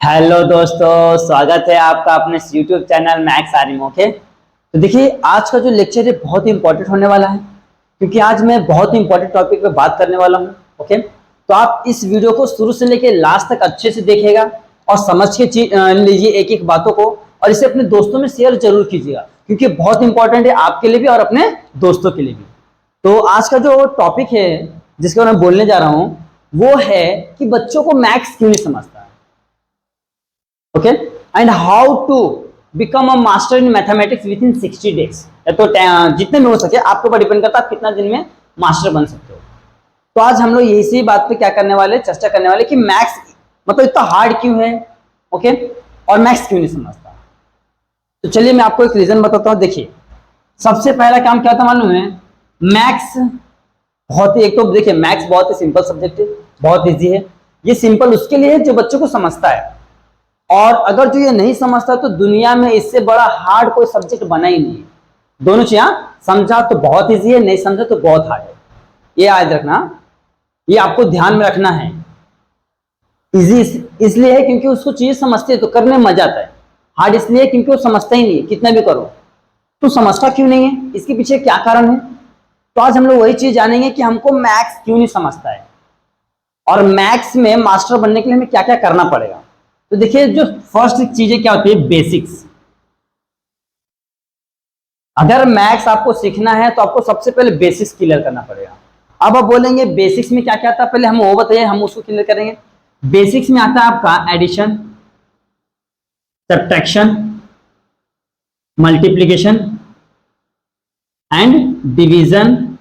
Hello दोस्तों, स्वागत है आपका अपने YouTube channel Max Aryan. Okay, तो देखिए आज का जो लेक्चर है बहुत ही इंपॉर्टेंट होने वाला है, क्योंकि आज मैं बहुत ही इंपॉर्टेंट टॉपिक पे बात करने वाला हूँ। ओके, तो आप इस वीडियो को शुरू से लेकर लास्ट तक अच्छे से देखिएगा और समझ के लीजिए एक एक बातों को, और इसे अपने दोस्तों में शेयर जरूर कीजिएगा, क्योंकि बहुत इंपॉर्टेंट है आपके लिए भी और अपने दोस्तों के लिए भी। तो आज का जो टॉपिक है जिसके बारे में बोलने जा रहा हूँ वो है कि बच्चों को मैथ्स क्यों नहीं समझता। Okay, and how to become a master in mathematics within 60 days. तो जितने में हो सके, आपके ऊपर डिपेंड करता है आप कितना दिन में मास्टर बन सकते हो। तो आज हम लोग इसी बात पे क्या करने वाले, चर्चा करने वाले कि मैथ्स मतलब इतना हार्ड क्यों है। ओके, और मैथ्स क्यों नहीं समझता। तो चलिए मैं आपको एक रीजन बताता हूँ। देखिए सबसे पहला काम क्या था मालूम है, मैथ्स बहुत ही, एक तो देखिए मैथ्स बहुत ही सिंपल सब्जेक्ट है, बहुत इजी है। ये सिंपल उसके लिए है जो बच्चों को समझता है, और अगर जो ये नहीं समझता तो दुनिया में इससे बड़ा हार्ड कोई सब्जेक्ट बना ही नहीं है। दोनों चीजें, समझा तो बहुत इजी है, नहीं समझा तो बहुत हार्ड है। ये याद रखना, ये आपको ध्यान में रखना है। इजी इसलिए है क्योंकि उसको चीज समझते है तो करने में मजा आता है। हार्ड इसलिए क्योंकि वो समझता ही नहीं है, कितना भी करो। तो समझता क्यों नहीं है, इसके पीछे क्या कारण है। तो आज हम लोग वही चीज जानेंगे कि हमको मैथ्स क्यों नहीं समझता है, और मैथ्स में मास्टर बनने के लिए हमें क्या क्या करना पड़ेगा। तो देखिए जो फर्स्ट चीजें क्या होती है, बेसिक्स। अगर मैथ्स आपको सीखना है तो आपको सबसे पहले बेसिक्स क्लियर करना पड़ेगा। अब आप बोलेंगे बेसिक्स में क्या क्या आता है, पहले हम वो बताइए, हम उसको क्लियर करेंगे। बेसिक्स में आता है आपका addition, subtraction, multiplication and division.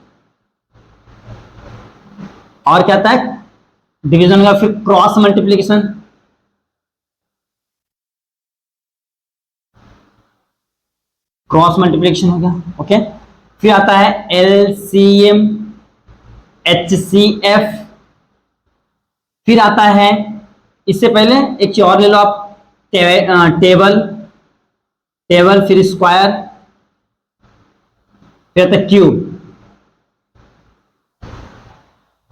और क्या आता है, डिवीजन का फिर क्रॉस मल्टीप्लिकेशन, क्रॉस मल्टीप्लिकेशन हो गया। ओके, फिर आता है एलसीएम, एचसीएफ। फिर आता है, इससे पहले एक चीज और ले लो आप, टेबल, टेबल फिर स्क्वायर, फिर आता है क्यूब।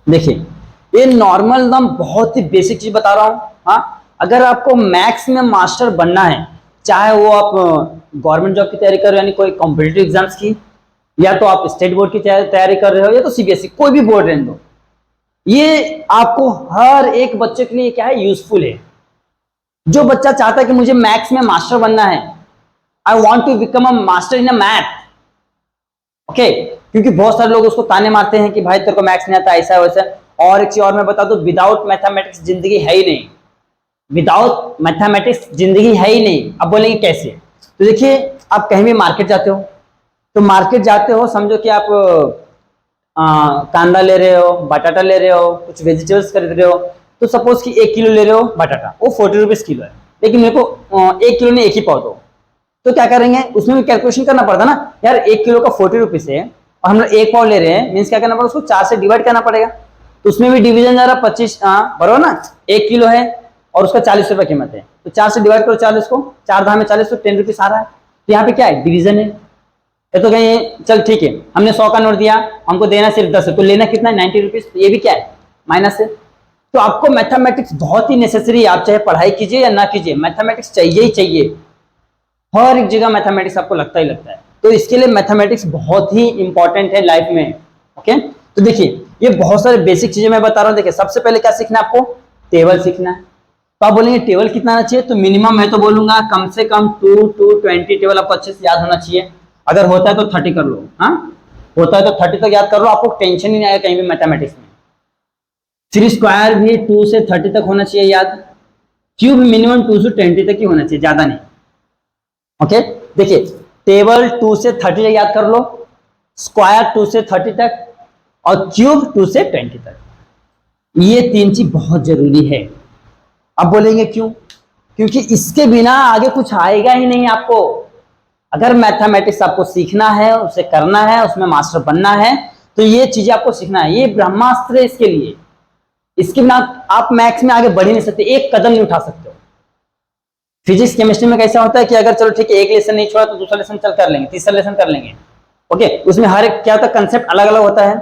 देखिए ये नॉर्मल दम बहुत ही बेसिक चीज बता रहा हूं। हाँ, अगर आपको मैथ्स में मास्टर बनना है, चाहे वो आप गवर्नमेंट जॉब की तैयारी कर रहे हो यानी कोई कॉम्पिटिटिव एग्जाम्स की, या तो आप स्टेट बोर्ड की तैयारी कर रहे हो, या तो सीबीएसई कोई भी बोर्ड रहने दो, ये आपको हर एक बच्चे के लिए क्या है, यूजफुल है। जो बच्चा चाहता है कि मुझे मैथ्स में मास्टर बनना है, I want to become a master in a math. Okay, क्योंकि बहुत सारे लोग उसको ताने मारते हैं कि भाई तेरे को मैथ्स नहीं आता, ऐसा वैसा। और एक चीज और मैं बता दूं, विदाउट मैथमेटिक्स जिंदगी है ही नहीं। विदाउट मैथमेटिक्स जिंदगी है ही नहीं। अब बोलेंगे कैसे, तो देखिए आप कहीं भी मार्केट जाते हो, तो मार्केट जाते हो, समझो कि आप कांदा ले रहे हो, बटाटा ले रहे हो, कुछ वेजिटेबल्स खरीद रहे हो। तो सपोज कि 1 किलो ले रहे हो बटाटा, वो 40 रुपीज किलो है, लेकिन मेरे को 1 किलो में 1 ही पाव दो। तो क्या करेंगे, उसमें भी कैलकुलेशन करना पड़ता ना यार, 1 किलो का 40 रुपीज है और हम लोग 1 पाव ले रहे हैं, मीन्स क्या करना पड़ेगा, उसको 4 से डिवाइड करना पड़ेगा। तो उसमें भी डिवीजन जा रहा 25, बराबर ना, 1 किलो है और उसका 40 रुपए कीमत है, तो 4 से डिवाइड करो 40 को, 4 धाम में 40, तो 10 रुपीज आ रहा है। तो यहाँ पे क्या है, डिवीजन है। तो कहीं चल ठीक है, हमने 100 का नोट दिया, हमको देना सिर्फ 10 है, तो लेना कितना है, 90 रुपीज। ये भी क्या है, माइनस है। तो आपको मैथमेटिक्स बहुत ही नेसेसरी है, आप चाहे पढ़ाई कीजिए या ना कीजिए, मैथमेटिक्स चाहिए ही चाहिए। हर एक जगह मैथमेटिक्स आपको लगता ही लगता है, तो इसके लिए मैथमेटिक्स बहुत ही इंपॉर्टेंट है लाइफ में। ओके, तो देखिए ये बहुत सारे बेसिक चीजें मैं बता रहा हूँ। देखिए सबसे पहले क्या सीखना है आपको, टेबल सीखना है। तो आप बोलेंगे टेबल कितना आना चाहिए, तो मिनिमम मैं तो बोलूंगा कम से कम 2 to 20 टेबल आपको अच्छे से याद होना चाहिए। अगर होता है तो 30 कर लो, हाँ होता है तो 30 तक याद कर लो, आपको टेंशन ही नहीं आएगा कहीं भी मैथमेटिक्स में। फिर स्क्वायर भी 2 से 30 तक होना चाहिए याद। क्यूब मिनिमम 2 से 20 तक ही होना चाहिए, ज्यादा नहीं। ओके, देखिए टेबल 2 से 30 तक याद कर लो, स्क्वायर 2 से 30 तक, और क्यूब 2 से 20 तक। ये 3 चीज बहुत जरूरी है। अब बोलेंगे क्यों, क्योंकि इसके बिना आगे कुछ आएगा ही नहीं आपको। अगर मैथमेटिक्स आपको सीखना है, उसे करना है, उसमें मास्टर बनना है, तो ये चीजें आपको सीखना है। ये ब्रह्मास्त्र है इसके लिए। इसके बिना आप मैथ्स में आगे बढ़ ही नहीं सकते, एक कदम नहीं उठा सकते हो। फिजिक्स केमिस्ट्री में कैसा होता है कि अगर चलो ठीक है, एक लेसन नहीं छोड़ा तो दूसरा लेसन चल कर लेंगे, तीसरा लेसन कर लेंगे। ओके, उसमें हर एक क्या होता है, कंसेप्ट अलग अलग होता है,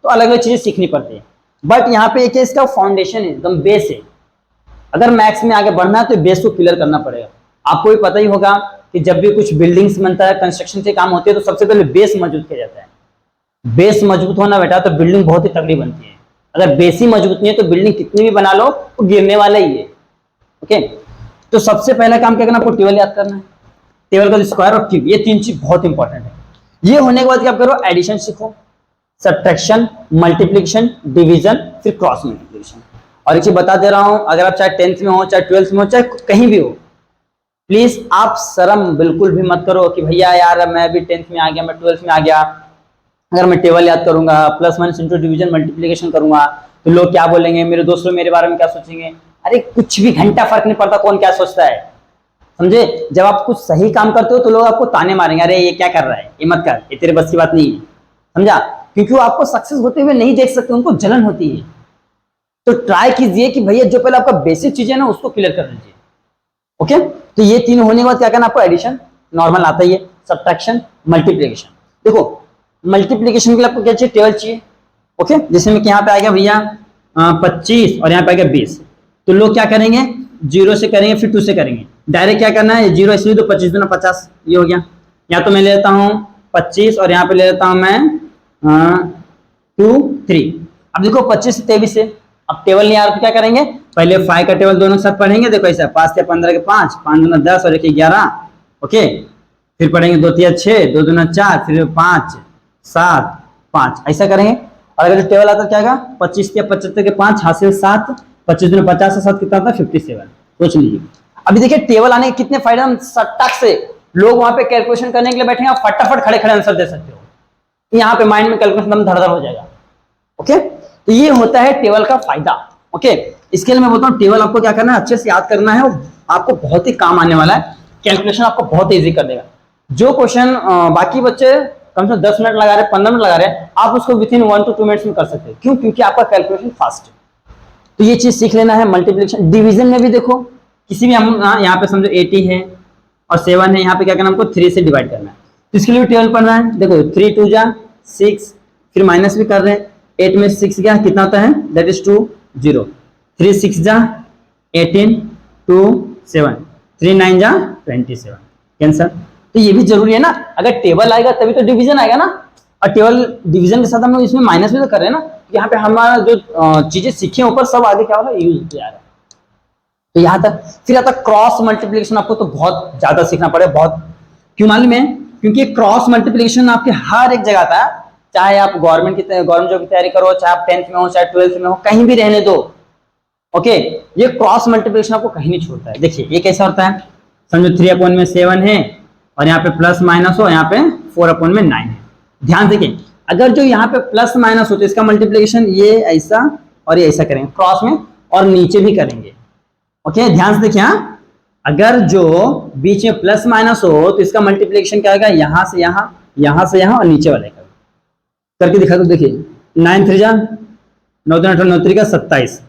तो अलग अलग चीजें सीखनी पड़ती है। बट यहाँ पे एक इसका फाउंडेशन है, एकदम बेस है। अगर मैथ्स में आगे बढ़ना है तो बेस को क्लियर करना पड़ेगा। आपको भी पता ही होगा कि जब भी कुछ बिल्डिंग्स बनता है, कंस्ट्रक्शन के काम होते हैं, तो सबसे पहले बेस मजबूत किया जाता है। बेस मजबूत होना बेटा तो बिल्डिंग बहुत ही तगड़ी बनती है। अगर बेस ही मजबूत नहीं है तो बिल्डिंग कितनी भी बना लो तो गिरने वाला ही है। ओके, तो सबसे पहला काम क्या करना, आपको टेबल याद करना है, टेबल का स्क्वायर और क्यूब, ये तीन चीज बहुत इंपॉर्टेंट है। ये होने के बाद क्या करो, एडिशन सीखो, सब्ट्रैक्शन, मल्टीप्लिकेशन, डिवीजन, फिर क्रॉस मल्टीप्लिकेशन। और एक चीज बता दे रहा हूं, अगर आप चाहे 10th में हो, चाहे 12th में हो, चाहे कहीं भी हो, प्लीज आप शर्म बिल्कुल भी मत करो कि भैया यार मैं भी 10th में आ गया, मैं 12th में आ गया, अगर मैं टेबल याद करूंगा, plus minus into division multiplication करूंगा तो लोग क्या बोलेंगे, मेरे दोस्त लोग मेरे बारे में क्या सोचेंगे। अरे कुछ भी घंटा फर्क नहीं पड़ता कौन क्या सोचता है, समझे। जब आप कुछ सही काम करते हो तो लोग आपको ताने मारेंगे, अरे ये क्या कर रहा है, ये मत कर, ये तेरे बस की बात नहीं है, समझा। क्योंकि वो आपको सक्सेस होते हुए नहीं देख सकते, उनको जलन होती है। तो ट्राई कीजिए कि भैया जो पहले आपका बेसिक चीज है ना उसको क्लियर कर लीजिए। ओके, तो ये तीन होने के बाद क्या करना, आपको एडिशन नॉर्मल आता ही है, सब्ट्रैक्शन, मल्टीप्लिकेशन। देखो मल्टीप्लिकेशन के लिए आपको क्या चाहिए, टेबल चाहिए। ओके, जैसे में यहाँ पे आएगा भैया 25 और यहाँ पे आएगा 20, तो लोग क्या करेंगे, 0 से करेंगे फिर 2 से करेंगे। डायरेक्ट क्या करना है, 0 इसलिए तो 25 दूना 50, ये हो गया। या तो मैं ले लेता हूँ 25 और यहाँ पे ले लेता हूँ मैं 2 3। अब देखो 25 से 23 से, अब टेबल नहीं आ रहा तो क्या करेंगे, पहले 5 का टेबल दोनों साथ पढ़ेंगे। देखो ऐसा 5 से 15 के 5, 5 दूना 10 और 1 11। ओके, फिर पढ़ेंगे 2 3 6, 2 दूना 4, फिर 5 7 5, ऐसा करेंगे। और अगर जो टेबल आता है क्या आएगा, 25 के 75 के 5 हासिल 7, 25 दूना 50 से 7 कितना आता है 57। सोच लीजिए। अभी देखिए टेबल आने के कितने फायदे, हम सट्टाक से लोग वहां पे कैलकुलेशन करने के लिए बैठे हैं, आप फटाफट खड़े खड़े आंसर दे सकते हो, यहाँ पे माइंड में कैलकुलेशन एकदम धड़ धड़ हो जाएगा। ओके, तो ये होता है टेबल का फायदा। ओके, इसके लिए मैं बोलता हूँ टेबल आपको क्या करना है, अच्छे से याद करना है, आपको बहुत ही काम आने वाला है, कैलकुलेशन आपको बहुत इजी कर देगा। जो क्वेश्चन बाकी बच्चे कम से कम 10 मिनट लगा रहे, 15 मिनट लगा रहे, आप उसको विद इन 1 to 2 मिनट्स में कर सकते हैं। क्यों, क्योंकि आपका कैलकुलेशन फास्ट है। तो ये चीज सीख लेना है। मल्टीप्लिकेशन, डिवीजन में भी देखो, किसी भी हम यहाँ पे समझो 80 है और 7 है, यहाँ पे क्या करना, हमको 3 से डिवाइड करना है, तो इसके लिए टेबल पढ़ना है। देखो 3 2 जा 6, फिर माइनस भी कर रहे हैं, 8 में 6 गया कितना होता है, दैट इज 2 0, 3 6 जा 18, 2 7, 3 9 जा 27, कैंसर। तो ये भी जरूरी है ना, अगर टेबल आएगा तभी तो डिवीजन आएगा ना, और टेबल डिवीजन के साथ हम लोग इसमें माइनस भी तो कर रहे हैं ना, यहाँ पे हमारा जो चीजें सीखी हैं ऊपर सब आगे क्या हो रहा है, यूज होते जा रहा है। तो यहाँ तक, फिर आता क्रॉस मल्टीप्लिकेशन, आपको तो बहुत ज्यादा सीखना पड़ेगा, बहुत। क्यों मालूम है, क्योंकि क्रॉस मल्टीप्लिकेशन आपके हर एक जगह आता है, चाहे आप गवर्नमेंट जॉब की तैयारी करो, चाहे आप 10th में हो, चाहे 12th में हो, कहीं भी रहने दो। ओके, ये क्रॉस मल्टीप्लिकेशन आपको कहीं नहीं छोड़ता है। देखिए ये कैसा होता है, समझो 3/7 है और यहाँ पे प्लस माइनस हो, यहाँ पे 4/9 है। ध्यान देखिए, अगर जो यहाँ पे प्लस माइनस हो तो इसका मल्टीप्लिकेशन ये ऐसा और ये ऐसा करेंगे क्रॉस में, और नीचे भी करेंगे। ओके, ध्यान से देखिए, अगर जो बीच में प्लस माइनस हो तो इसका मल्टीप्लिकेशन क्या आएगा, यहाँ से यहाँ, यहाँ से यहाँ और नीचे वाले का। करके दिखा दो, देखिए 9 3 जा 9 3 18 9 3 का 27,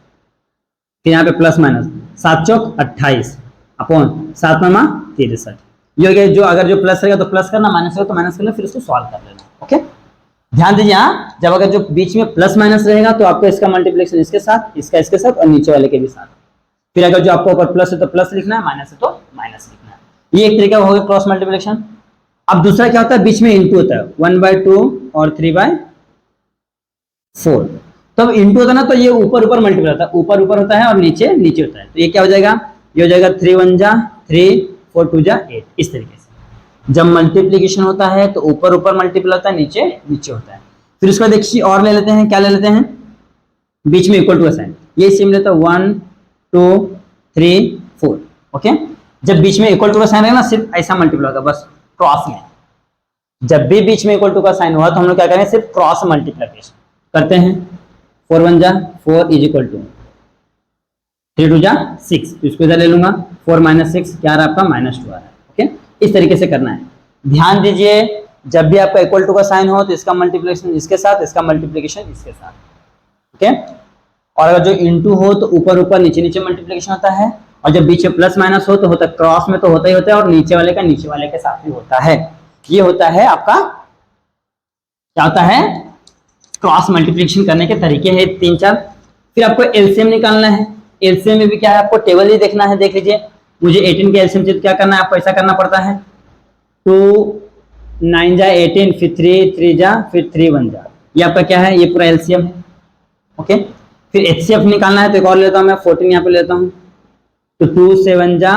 फिर यहाँ पे प्लस माइनस 7 चौक 28 अपॉन 7 9 63। ये हो गया, जो अगर जो प्लस रहेगा तो प्लस करना, माइनस रहेगा तो माइनस करना, फिर उसको सॉल्व कर लेना। ओके, ध्यान दीजिए, हाँ जब अगर जो बीच में प्लस माइनस रहेगा तो आपको इसका मल्टीप्लिकेशन इसके साथ, इसका इसके साथ और नीचे वाले के भी साथ। फिर अगर जो आपको ऊपर प्लस है तो प्लस लिखना है, माइनस है तो माइनस लिखना है। ये एक तरीका हो गया क्रॉस मल्टीप्लिकेशन। अब दूसरा क्या होता है, बीच में इंटू होता है, 1/2 और 3/4। तो अब इंटू होता है ना, तो ये ऊपर ऊपर मल्टीप्लाई होता है, ऊपर ऊपर होता है और नीचे नीचे होता है। तो ये क्या हो जाएगा, ये हो जाएगा 3 1 जा 3, 4 2 जा 8। इस तरीके से जब मल्टीप्लिकेशन होता है तो ऊपर ऊपर मल्टीप्लाई होता है, नीचे नीचे होता है। फिर उसका देखिए और ले लेते हैं, क्या ले लेते हैं, बीच में इक्वल टू का साइन, ये सेम लेता है 1 2 3 4। ओके, जब बीच में इक्वल टू का साइन है ना, सिर्फ ऐसा मल्टीप्लाई होगा बस क्रॉस में। जब भी बीच में इक्वल टू का साइन हुआ तो हम लोग क्या करें, सिर्फ क्रॉस मल्टीप्लिकेशन करते हैं। 4 1 जा 4 इज इक्वल टू 3 2 जा 6, तो इसको इधर ले लूंगा, 4 - 6 क्या आ रहा है आपका, -2 आ रहा है। ओके, इस तरीके से करना है। ध्यान दीजिए, जब भी आपका इक्वल टू का साइन हो तो इसका मल्टीप्लिकेशन इसके साथ, इसका मल्टीप्लिकेशन इसके साथ। ओके, और अगर जो इंटू हो तो ऊपर ऊपर नीचे नीचे मल्टीप्लिकेशन होता है, और जब बीच में प्लस माइनस हो तो होता है क्रॉस में, तो होता ही होता है, और नीचे वाले का नीचे वाले के साथ भी होता है। ये होता है आपका, क्या होता है, क्रॉस मल्टीप्लिकेशन करने के तरीके हैं 3 4। फिर आपको एलसीएम निकालना है। एलसीएम में भी क्या है, आपको टेबल ही देखना है। देख लीजिए, मुझे 18 के एलसीएम चाहिए, क्या करना है, आपको ऐसा करना पड़ता है, 2 9 जा 18, फिर 3 3 जा, फिर 3 1 जा, ये आपका क्या है, ये पूरा एलसीएम है। ओके, फिर एचसीएफ निकालना है, तो एक और लेता हूं मैं, 14 यहाँ पे लेता हूँ, तो 2 7 जा,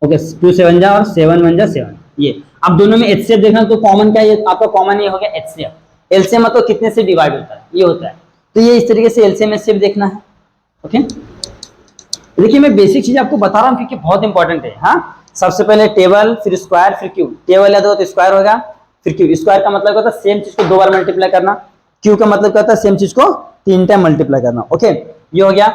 ओके 2 7 जा और 7 1 जा 7, ये। अब दोनों में एचसीएफ देखना, तो कॉमन क्या है, ये आपका कॉमन ये हो गया एचसीएफ। एलसीएम मतलब कितने से डिवाइड होता है, ये होता है, तो ये इस तरीके से एलसीएम एचसीएफ देखना है। ओके, देखिए मैं बेसिक चीज आपको बता रहा हूँ क्योंकि बहुत इंपॉर्टेंट है। हाँ, सबसे पहले टेबल, फिर स्क्वायर, फिर क्यूब। टेबल याद हो तो स्क्वायर होगा, फिर क्यूब। स्क्वायर का मतलब होता है सेम चीज को 2 बार मल्टीप्लाई करना, क्यूब का मतलब क्या होता है, सेम चीज को 3 टाइम मल्टीप्लाई करना। ओके, ये हो गया।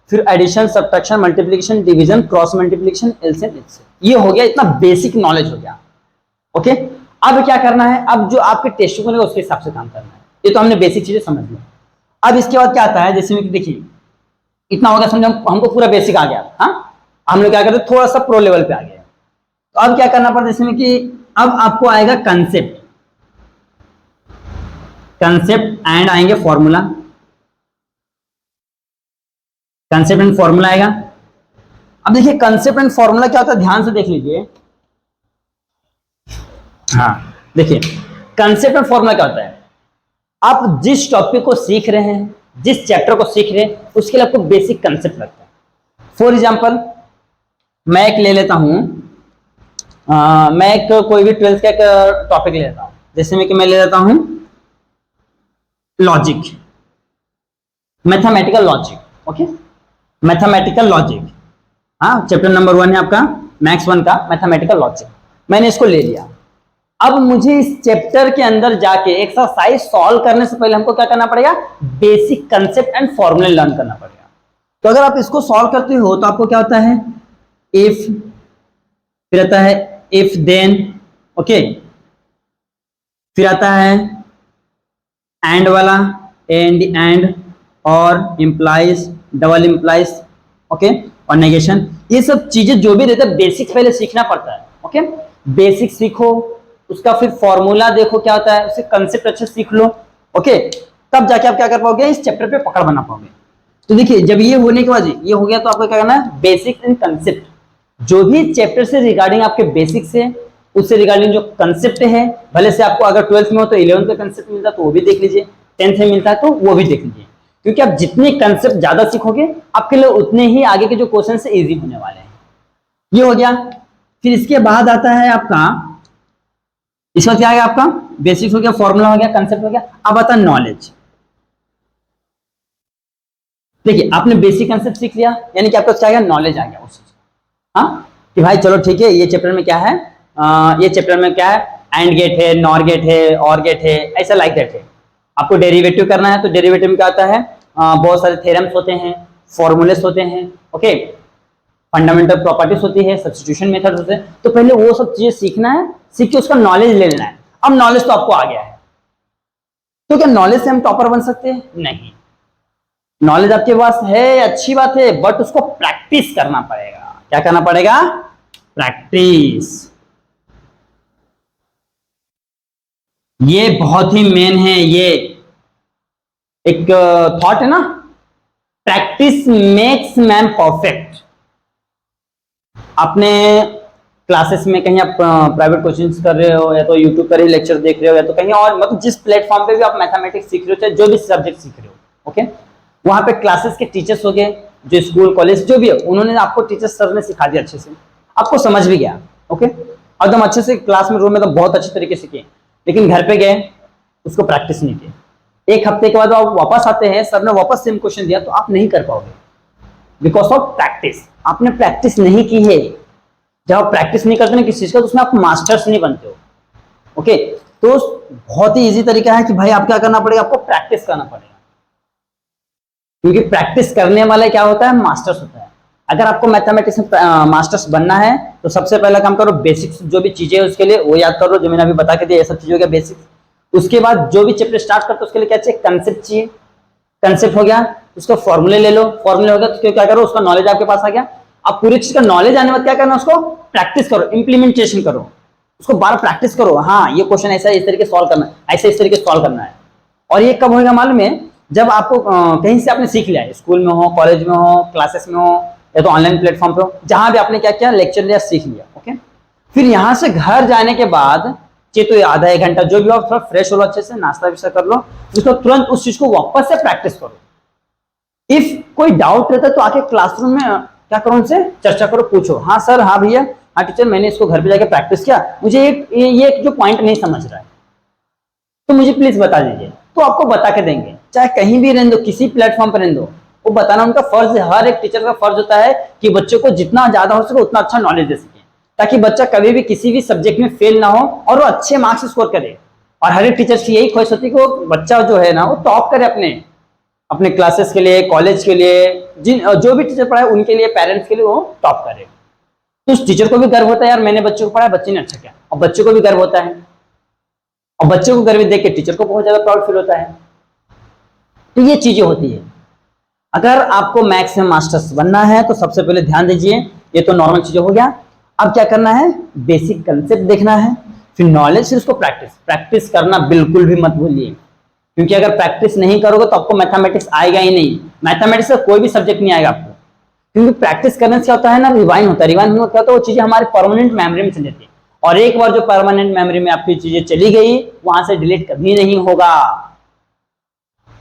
फिर addition, subtraction, multiplication, division, cross multiplication, LCM, ये हो गया, इतना बेसिक नॉलेज हो गया। ओके, अब क्या करना है, अब जो आपके टेस्ट बनेगा उसके हिसाब से काम करना है। ये तो हमने बेसिक चीजें समझ ली। अब इसके बाद क्या आता है, जैसे में देखिए इतना हो गया, समझो हमको पूरा बेसिक आ गया। हाँ, हम लोग क्या करते, थोड़ा सा प्रो लेवल पे आ गए। तो अब क्या करना पड़ता है, इसमें कि अब आपको आएगा कंसेप्ट, कंसेप्ट एंड आएंगे फॉर्मूला, कंसेप्ट एंड फॉर्मूला आएगा। अब देखिए कंसेप्ट एंड फॉर्मूला क्या होता है, ध्यान से देख लीजिए। हाँ, देखिए कंसेप्ट एंड फॉर्मूला क्या होता है, आप जिस टॉपिक को सीख रहे हैं, जिस चैप्टर को सीख रहे हैं, उसके लिए आपको बेसिक कंसेप्ट लगता है। फॉर एग्जांपल मैं एक ले लेता हूं, मैं एक कोई भी 12th का एक टॉपिक ले लेता हूं, जैसे में कि मैं ले लेता हूं logic, mathematical logic. Okay, mathematical logic, हाँ चैप्टर नंबर 1 है आपका मैथ्स 1 का मैथमेटिकल लॉजिक। मैंने इसको ले लिया। अब मुझे इस चैप्टर के अंदर जाके एक्सरसाइज सॉल्व करने से पहले हमको क्या करना पड़ेगा, बेसिक कंसेप्ट एंड फॉर्मूले लर्न करना पड़ेगा। तो अगर आप इसको सॉल्व करते हो तो आपको क्या होता है, इफ, फिर आता है इफ देन, ओके, फिर आता है एंड वाला, एंड और इम्प्लाइज, डबल इम्प्लाइज, ओके, और नेगेशन। ये सब चीजें जो भी रहता है बेसिक पहले सीखना पड़ता है। ओके, बेसिक सीखो, उसका फिर फॉर्मूला देखो क्या होता है, उसके कंसेप्ट अच्छे सीख लो। ओके, तब जाके आप क्या कर पाओगे, इस चैप्टर पे पकड़ बना पाओगे। तो देखिए जब ये होने के बाद ये हो गया, तो आपको क्या करना है, बेसिक एंड कंसेप्ट, जो भी चैप्टर से रिगार्डिंग आपके बेसिक से, उससे रिगार्डिंग जो कंसेप्ट है, भले से आपको अगर 12th में हो तो 11th का कंसेप्ट मिलता है तो वो भी देख लीजिए, 10th में मिलता है तो वो भी देख लीजिए, क्योंकि आप जितने कंसेप्ट ज्यादा सीखोगे आपके लिए उतने ही आगे के जो क्वेश्चन से इजी होने वाले हैं। ये हो गया। फिर इसके बाद आता है आपका, इसका क्या है, आपका बेसिक्स हो गया, फॉर्मूला हो गया, कंसेप्ट हो गया। अब आता है नॉलेज। देखिए आपने बेसिक कंसेप्ट सीख लिया, यानी कि आपका क्या आ गया, नॉलेज आ गया उस चीज। हाँ, कि भाई चलो ठीक है, ये चैप्टर में क्या है, ये चैप्टर में क्या है, एंड गेट है, नॉर गेट है, और गेट है, ऐसा लाइक दैट है। आपको डेरिवेटिव करना है तो डेरिवेटिव में क्या आता है, बहुत सारे थ्योरम्स होते हैं, फॉर्मूलेस होते हैं, ओके, फंडामेंटल प्रॉपर्टीज होती है, सब्स्टिट्यूशन मेथड होते हैं। तो पहले वो सब चीजें सीखना है, सीख के उसका नॉलेज ले लेना है। अब नॉलेज तो आपको आ गया है, तो क्या नॉलेज से हम टॉपर बन सकते हैं? नहीं, नॉलेज आपके पास है, अच्छी बात है, बट उसको प्रैक्टिस करना पड़ेगा। क्या करना पड़ेगा? प्रैक्टिस। ये बहुत ही मेन है, ये एक थॉट है ना, प्रैक्टिस मेक्स मैन परफेक्ट। आपने क्लासेस में कहीं आप प्राइवेट कोचिंग कर रहे हो, या तो यूट्यूब पर ही लेक्चर देख रहे हो, या तो कहीं और, मतलब जिस प्लेटफॉर्म पे भी आप मैथमेटिक्स सीख रहे हो, चाहे जो भी सब्जेक्ट सीख रहे हो, ओके, वहां पे क्लासेस के टीचर्स हो गए, जो स्कूल कॉलेज जो भी है, उन्होंने आपको, टीचर्स सर ने सिखा दिया अच्छे से, आपको समझ भी गया, ओके, एकदम अच्छे से क्लास में, रूम में तो बहुत अच्छे तरीके से किए, लेकिन घर पे गए उसको प्रैक्टिस नहीं किए। एक हफ्ते के बाद आप वापस आते हैं, सर ने वापस सेम क्वेश्चन दिया, तो आप नहीं कर पाओगे, बिकॉज ऑफ प्रैक्टिस। आपने प्रैक्टिस नहीं की है। जब आप प्रैक्टिस नहीं करते ना किसी चीज का, तो उसमें आप मास्टर्स नहीं बनते हो, ओके। तो बहुत ही इजी तरीका है कि भाई आप क्या करना पड़ेगा, आपको प्रैक्टिस करना पड़ेगा, क्योंकि प्रैक्टिस करने वाला क्या होता है, मास्टर्स होता है। अगर आपको मैथमेटिक्स में मास्टर्स बनना है, तो सबसे पहला काम करो, बेसिक्स जो भी चीजें है उसके लिए वो याद करो, जो मैंने अभी बता के दिया, ये सब चीजों का बेसिक्स। उसके बाद जो भी चैप्टर स्टार्ट करते हो उसके लिए क्या चाहिए, कंसेप्ट चाहिए। कंसेप्ट हो गया, उसका फॉर्मूले ले लो, फॉर्मूले हो गया तो क्या करो, उसका नॉलेज आपके पास आ गया। अब पूरी चीज का नॉलेज आने बाद क्या करना, उसको प्रैक्टिस करो, इंप्लीमेंटेशन करो, उसको बार प्रैक्टिस करो। हाँ, ये क्वेश्चन ऐसा इस तरीके सॉल्व करना है, ऐसे इस तरीके सॉल्व करना है। और ये कब होगा मालूम है, जब आपको कहीं से आपने सीख लिया है, स्कूल में हो, कॉलेज में हो, क्लासेस में हो, या तो ऑनलाइन प्लेटफॉर्म पे हो, जहां भी आपने क्या किया, लेक्चर लिया, सीख लिया, ओके। फिर यहाँ से घर जाने के बाद तो ये आधा एक घंटा जो भी हो, थोड़ा फ्रेश हो लो, अच्छे से नाश्ता विस्ता कर लो, उसको तुरंत उस चीज को वापस से प्रैक्टिस करो। इफ कोई डाउट रहता है तो आके क्लासरूम में क्या करो, उनसे चर्चा करो, पूछो, हाँ सर, हाँ भैया, हाँ टीचर, मैंने इसको घर पे जाके प्रैक्टिस किया, मुझे ये जो पॉइंट नहीं समझ रहा है तो मुझे प्लीज बता दीजिए, तो आपको बता के देंगे। चाहे कहीं भी रहने दो, किसी प्लेटफॉर्म पर रहने दो, वो बताना उनका फर्ज है। हर एक टीचर का फर्ज होता है कि बच्चों को जितना ज्यादा हो सके उतना अच्छा नॉलेज दे सके, ताकि बच्चा कभी भी किसी भी सब्जेक्ट में फेल ना हो और वो अच्छे मार्क्स स्कोर करे। और हर एक टीचर की यही ख्वाहिश होती है कि वो बच्चा जो है ना, वो टॉप करे अपने अपने क्लासेस के लिए, कॉलेज के लिए, जो भी टीचर पढ़ाए उनके लिए, पेरेंट्स के लिए वो टॉप करे। तो उस टीचर को भी गर्व होता है, यार मैंने बच्चों को पढ़ाया, बच्चे ने अच्छा किया, और बच्चों को भी गर्व होता है, और बच्चों को गर्व देख के टीचर को बहुत ज्यादा प्राउड फील होता है। तो ये चीजें होती है। अगर आपको मैथ्स में मास्टर्स बनना है तो सबसे पहले ध्यान दीजिए, ये तो नॉर्मल चीजें हो गया। अब क्या करना है, बेसिक कंसेप्ट देखना है, फिर नॉलेज, फिर उसको प्रैक्टिस करना बिल्कुल भी मत भूलिए, क्योंकि अगर प्रैक्टिस नहीं करोगे तो आपको मैथमेटिक्स आएगा ही नहीं। मैथमेटिक्स का कोई भी सब्जेक्ट नहीं आएगा आपको, क्योंकि प्रैक्टिस करने से क्या होता है ना, रिवाइंड होता है। रिवाइंड होता है तो वो चीजें हमारे परमानेंट मेमोरी में चली जाती है, और एक बार जो परमानेंट मेमोरी में आपकी चीजें चली गई, वहां से डिलीट कभी नहीं होगा।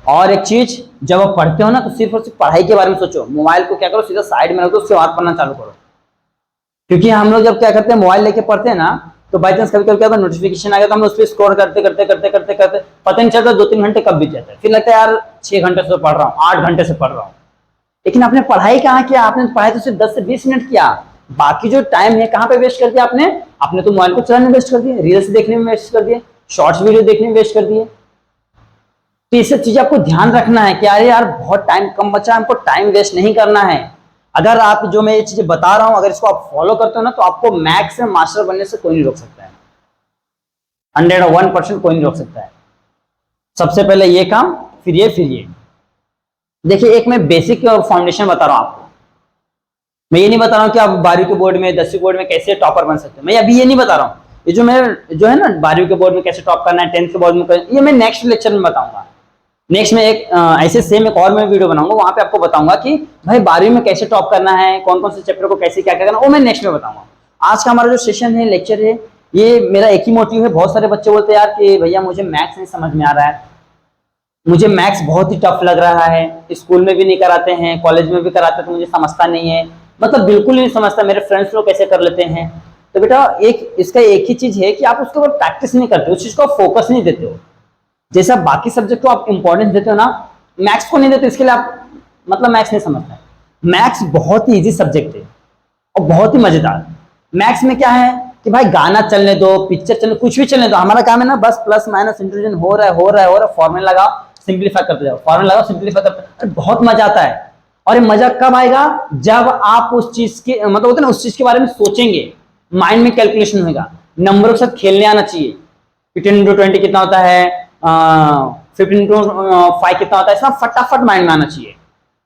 और एक चीज, जब आप पढ़ते हो ना तो सिर्फ और सिर्फ पढ़ाई के बारे में सोचो। मोबाइल को क्या करो, सीधा साइड में रख दो, उसके बाद पढ़ना चालू करो। क्योंकि हम लोग जब क्या करते हैं, मोबाइल लेके पढ़ते हैं ना, तो बाई चांस कभी कभी क्या होता है, नोटिफिकेशन आ गया तो हम उस पर स्क्रॉल करते करते करते करते करते पता नहीं चलता 2-3 घंटे कब बीत जाता है। फिर लगता है यार 6 घंटे से पढ़ रहा हूँ, 8 घंटे से पढ़ रहा हूँ, लेकिन आपने पढ़ाई कहाँ किया? आपने पढ़ाई तो सिर्फ 10 से 20 मिनट किया। बाकी जो टाइम है कहाँ पे वेस्ट कर दिया आपने तो मोबाइल को चलाने में वेस्ट कर दिया, रील्स देखने में वेस्ट कर दिए, शॉर्ट्स वीडियो देखने में वेस्ट कर दिए। तो ये सब चीजें आपको ध्यान रखना है कि अरे यार बहुत टाइम कम बचा, हमको टाइम वेस्ट नहीं करना है। अगर आप जो मैं ये चीजें बता रहा हूं, अगर इसको आप फॉलो करते हो ना, तो आपको मैथ्स में मास्टर बनने से कोई नहीं रोक सकता है। 101% कोई नहीं रोक सकता है। सबसे पहले ये काम, फिर ये। देखिए, एक मैं बेसिक फाउंडेशन बता रहा हूं आपको। मैं ये नहीं बता रहा हूं कि आप 12वीं के बोर्ड में, 10वीं बोर्ड में कैसे टॉपर बन सकते हो। मैं अभी ये नहीं बता रहा हूं। ये जो है ना, 12वीं के बोर्ड में कैसे टॉप करना है, 10th के बोर्ड में, ये मैं नेक्स्ट लेक्चर में बताऊंगा। नेक्स्ट में एक ऐसे सेम एक और मैं वीडियो बनाऊंगा, वहां पे आपको बताऊंगा कि भाई 12वीं में कैसे टॉप करना है, कौन कौन से चैप्टर को कैसे क्या करना है, वो मैं नेक्स्ट में बताऊंगा। आज का हमारा जो सेशन है, लेक्चर है, ये मेरा एक ही मोटिव है। बहुत सारे बच्चे बोलते हैं यार कि भैया मुझे मैथ्स नहीं समझ में आ रहा है, मुझे मैथ्स बहुत ही टफ लग रहा है, स्कूल में भी नहीं कराते हैं, कॉलेज में भी कराते हैं, तो मुझे समझता नहीं है, मतलब बिल्कुल नहीं समझता, मेरे फ्रेंड्स लोग कैसे कर लेते हैं। तो बेटा इसका एक ही चीज है कि आप उसके ऊपर प्रैक्टिस नहीं करते, उस चीज को फोकस नहीं देते हो। जैसे आप बाकी सब्जेक्ट को आप इंपॉर्टेंस देते हो ना, मैथ्स को नहीं देते, इसके लिए आप मतलब मैथ्स नहीं समझते। मैथ्स बहुत ही इजी सब्जेक्ट है और बहुत ही मजेदार। मैथ्स में क्या है कि भाई गाना चलने दो, पिक्चर चलने, कुछ भी चलने दो, हमारा काम है ना बस प्लस माइनस इंटीग्रेशन हो रहा है, फॉर्मूला लगाओ, सिंप्लीफाई करते जाओ, फॉर्मूला लगाओ, सिंप्लीफाई करते जाओ। बहुत मजा आता है। और ये मजा कब आएगा? जब आप उस चीज के मतलब होता है ना, उस चीज के बारे में सोचेंगे, माइंड में कैलकुलेशन होगा, नंबरों के साथ खेलने आना चाहिए। 15 into 20 कितना होता है, 15 into 5 कितना होता है, इसका फटाफट माइंड में आना चाहिए।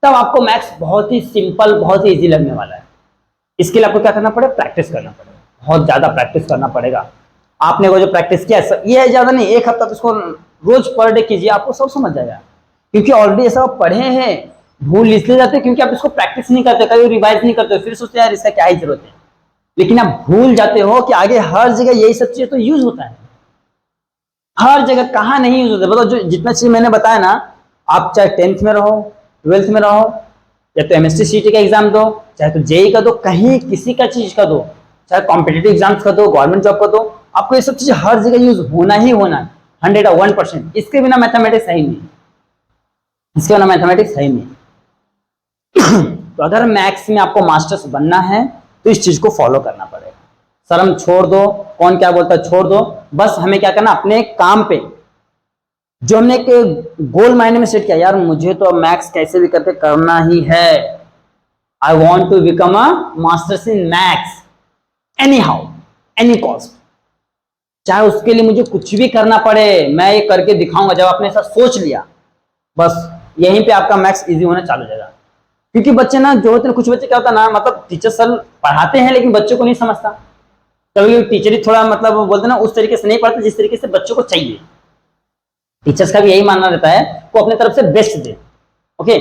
तब आपको मैथ्स बहुत ही सिंपल, बहुत ही इजी लगने वाला है। इसके लिए आपको क्या करना पड़ेगा? प्रैक्टिस करना पड़ेगा, बहुत ज्यादा प्रैक्टिस करना पड़ेगा। आपने वो जो प्रैक्टिस किया, ये है ज्यादा नहीं, 1 हफ्ता तो इसको रोज पर डे कीजिए, आपको सब समझ जाएगा। क्योंकि ऑलरेडी ऐसा आप पढ़े हैं, भूल इसलिए जाते हैं क्योंकि आप इसको प्रैक्टिस नहीं करते, कभी रिवाइज नहीं करते, फिर सोचते हैं यार इसका क्या ही जरूरत है। लेकिन आप भूल जाते हो कि आगे हर जगह यही सब चीजें तो यूज होता है। हर जगह कहाँ नहीं यूज होता है? बताओ, जो जितना चीज मैंने बताया ना, आप चाहे 10th में रहो, 12th में रहो, या तो MSc CT का एग्जाम दो, चाहे तो JEE का दो, कहीं किसी का चीज का दो, चाहे कॉम्पिटेटिव एग्जाम्स का दो, गवर्नमेंट जॉब का दो, आपको ये सब चीज हर जगह यूज होना ही होना है, 101%। इसके बिना मैथमेटिक्स है ही नहीं, इसके बिना मैथमेटिक्स है ही नहीं। तो अगर मैथ्स में आपको मास्टर्स बनना है तो इस चीज को फॉलो करना पड़ेगा। शर्म छोड़ दो, कौन क्या बोलता है छोड़ दो, बस हमें क्या करना, अपने काम पे जो हमने एक गोल माइंड में सेट किया, यार मुझे तो मैथ्स कैसे भी करके करना ही है, I want to become a masters in maths anyhow, any cost, चाहे उसके लिए मुझे कुछ भी करना पड़े, मैं ये करके दिखाऊंगा। जब आपने ऐसा सोच लिया, बस यहीं पे आपका मैथ्स इजी होना चालू हो जाएगा। क्योंकि बच्चे ना जो होते हैं, कुछ बच्चे क्या होता है ना, मतलब टीचर सर पढ़ाते हैं लेकिन बच्चों को नहीं समझता। कभी टीचर ही थोड़ा मतलब बोलते ना, उस तरीके से नहीं पढ़ते जिस तरीके से बच्चों को चाहिए। टीचर्स का भी यही मानना रहता है वो अपने तरफ से बेस्ट दे। ओके,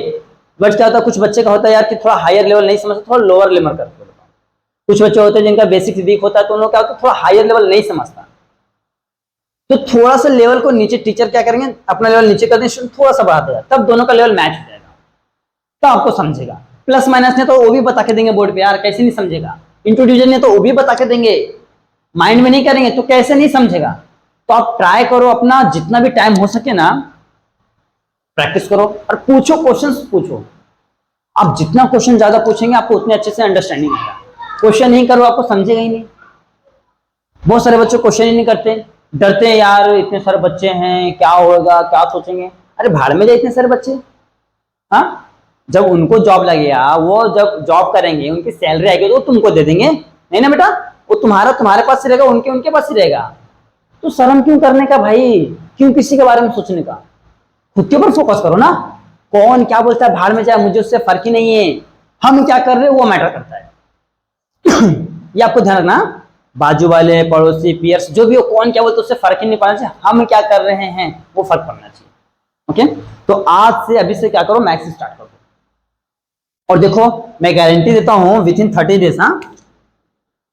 बट क्या होता है कुछ बच्चे का होता है यार कि थोड़ा हायर लेवल नहीं समझता, थोड़ा लोअर लेवल करते हैं। कुछ बच्चे होते हैं जिनका बेसिक वीक होता है तो उन्होंने क्या होता है थोड़ा हायर लेवल नहीं समझता, तो थोड़ा सा लेवल को नीचे टीचर क्या करेंगे, अपना लेवल नीचे कर देंगे, थोड़ा सा बढ़ा देगा, तब दोनों का लेवल मैच हो जाएगा, तो आपको समझेगा। प्लस माइनस ने तो वो भी बता के देंगे बोर्ड पे, यार कैसे नहीं समझेगा। इंटू डिवीजन ने तो वो भी बता के देंगे, माइंड में नहीं करेंगे तो कैसे नहीं समझेगा। तो आप ट्राई करो, अपना जितना भी टाइम हो सके ना प्रैक्टिस करो और पूछो, क्वेश्चंस पूछो। आप जितना क्वेश्चन ज्यादा पूछेंगे आपको उतने अच्छे से अंडरस्टैंडिंग आएगा। क्वेश्चन नहीं करो आपको समझेगा ही नहीं। बहुत सारे बच्चे क्वेश्चन ही नहीं करते, डरते हैं यार इतने सारे बच्चे हैं क्या होगा क्या सोचेंगे। अरे भाड़ में जाए इतने सारे बच्चे, हाँ जब उनको जॉब लगेगा, वो जब जॉब करेंगे उनकी सैलरी आएगी तो वो तुमको दे देंगे, नहीं ना बेटा, वो तुम्हारे पास ही रहेगा, उनके उनके पास ही रहेगा। तो शर्म क्यों करने का भाई, क्यों किसी के बारे में सोचने का, खुद के ऊपर फोकस करो ना। कौन क्या बोलता है भाड़ में जाए, मुझे उससे फर्क ही नहीं है, हम क्या कर रहे हैं वो मैटर करता है। ये आपको ध्यान रखना, बाजू वाले पड़ोसी पियर्स जो भी हो, कौन क्या बोलते उससे फर्क ही नहीं पड़ना चाहिए, हम क्या कर रहे हैं वो फर्क पड़ना चाहिए। ओके, तो आज से अभी से क्या करो, मैथ्स स्टार्ट करो। और देखो मैं गारंटी देता हूं विद इन 30 डेज, हाँ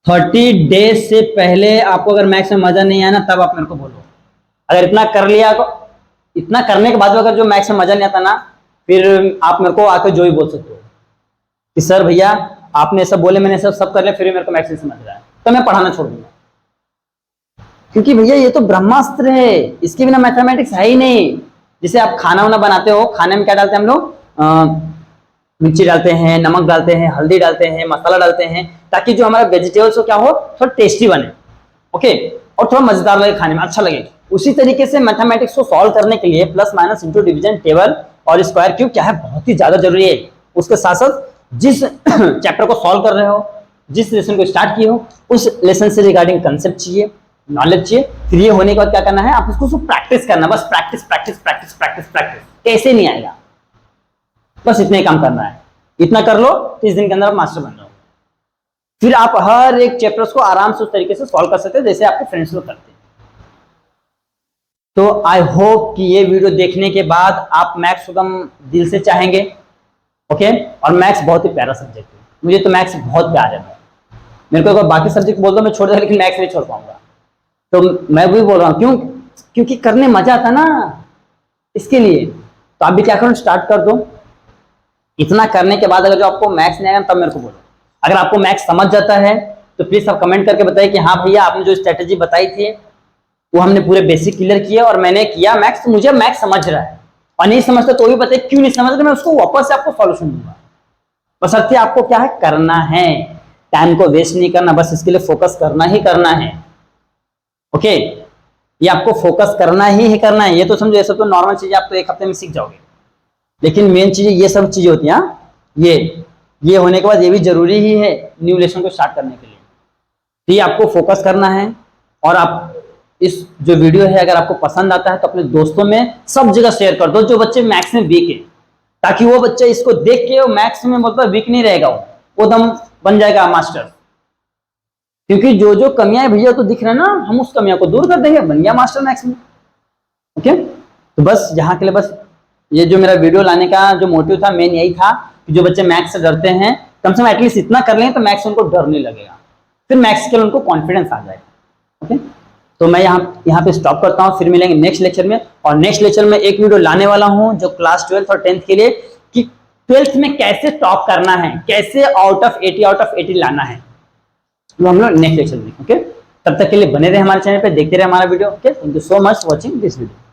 30 डेज से पहले आपको अगर मैथ्स में मजा नहीं आया ना तब आप मेरे को बोलो। अगर इतना कर लिया तो, इतना करने के बाद अगर जो मैथ्स में मजा नहीं आता ना, फिर आप मेरे को आकर जो ही बोल सकते हो कि सर भैया आपने सब बोले, मैंने सब कर लिया, फिर मेरे को मैथ्स नहीं समझ रहा है, तो मैं पढ़ाना छोड़ दूंगा। क्योंकि भैया ये तो ब्रह्मास्त्र है, इसके बिना मैथमेटिक्स है ही नहीं। जैसे आप खाना वाना बनाते हो, खाने में क्या डालते हैं हम लोग, मिर्ची डालते हैं, नमक डालते हैं, हल्दी डालते हैं, मसाला डालते हैं, ताकि जो हमारा वेजिटेबल्स हो क्या हो, थोड़ा टेस्टी बने, ओके, और थोड़ा मजेदार लगे, खाने में अच्छा लगे। उसी तरीके से मैथमेटिक्स को सॉल्व करने के लिए plus minus into division table और स्क्वायर क्यूब क्या है, बहुत ही ज्यादा जरूरी है। उसके साथ साथ जिस चैप्टर को सॉल्व कर रहे हो, जिस लेसन को स्टार्ट किए हो, उस लेसन से रिगार्डिंग कंसेप्ट चाहिए, नॉलेज चाहिए। फिर ये होने के बाद क्या करना है, आप उसको प्रैक्टिस करना, बस practice practice practice practice practice, कैसे नहीं आएगा, बस इतना ही काम करना है। इतना कर लो 30 दिन के अंदर आप मास्टर बन जाओ। फिर आप हर एक चैप्टर्स को आराम से उस तरीके से सॉल्व कर सकते हैं जैसे आपके फ्रेंड्स लोग करते हैं। तो आई होप कि ये वीडियो देखने के बाद आप मैथ्स एकदम दिल से चाहेंगे, ओके। और मैथ्स बहुत ही प्यारा सब्जेक्ट है, मुझे तो मैथ्स बहुत प्यार है। मेरे को अगर बाकी सब्जेक्ट बोल दो मैं छोड़ दूंगा, लेकिन मैथ्स नहीं छोड़ पाऊंगा। तो मैं भी बोल रहा हूँ क्यों, क्योंकि करने मजा आता ना, इसके लिए। तो आप भी क्या करो, स्टार्ट कर दो। इतना करने के बाद अगर जो आपको मैथ्स नहीं आएगा तब मेरे को बोलो। अगर आपको मैथ्स समझ जाता है तो प्लीज आप कमेंट करके बताइए कि हाँ भैया आपने जो स्ट्रेटेजी बताई थी वो हमने पूरे बेसिक क्लियर किया और मैंने किया मैथ्स, तो मुझे मैथ्स समझ रहा है। और नहीं समझता तो भी बताइए क्यों नहीं समझ रहा, मैं उसको वापस से आपको सॉल्यूशन दूंगा। बशर्ते आपको क्या है, करना है, टाइम को वेस्ट नहीं करना, बस इसके लिए फोकस करना ही करना है, ओके। ये आपको फोकस करना ही करना है। ये तो समझो, ये सब तो नॉर्मल चीजें आप तो एक हफ्ते में सीख जाओगे, लेकिन मेन चीजें ये सब चीजें होती हैं। ये होने के बाद ये भी जरूरी ही है न्यू लेसन को स्टार्ट करने के लिए। तो ये आपको फोकस करना है। और आप इस जो वीडियो है अगर आपको पसंद आता है तो अपने दोस्तों में सब जगह शेयर कर दो जो बच्चे मैथ्स में वीक है, ताकि वो बच्चा इसको देख के मैथ्स में मतलब वीक नहीं रहेगा, वो दम बन जाएगा मास्टर। क्योंकि जो जो कमियां है भैया तो दिख रहा है ना, हम उस कमियां को दूर कर देंगे, बन गया मास्टर मैथ्स में, ओके। तो बस यहाँ के लिए बस ये जो मेरा वीडियो लाने का जो मोटिव था मेन यही था कि जो बच्चे मैथ्स से डरते हैं कम से कम एटलीस्ट इतना कर लें तो मैथ्स उनको डर नहीं लगेगा, फिर मैथ्स के लिए उनको कॉन्फिडेंस आ जाएगा, ओके। तो मैं यहाँ पे स्टॉप करता हूँ, फिर मिलेंगे नेक्स्ट लेक्चर में। और नेक्स्ट लेक्चर में एक वीडियो लाने वाला हूँ जो क्लास 12th और 10th के लिए, कि 12th में कैसे टॉप करना है, कैसे आउट ऑफ 80 लाना है, तो हम लोग नेक्स्ट लेक्चर में, ओके। तब तक के लिए बने रहे हमारे चैनल पे, देखते रहे हमारा video, okay. Thank you so much watching this video.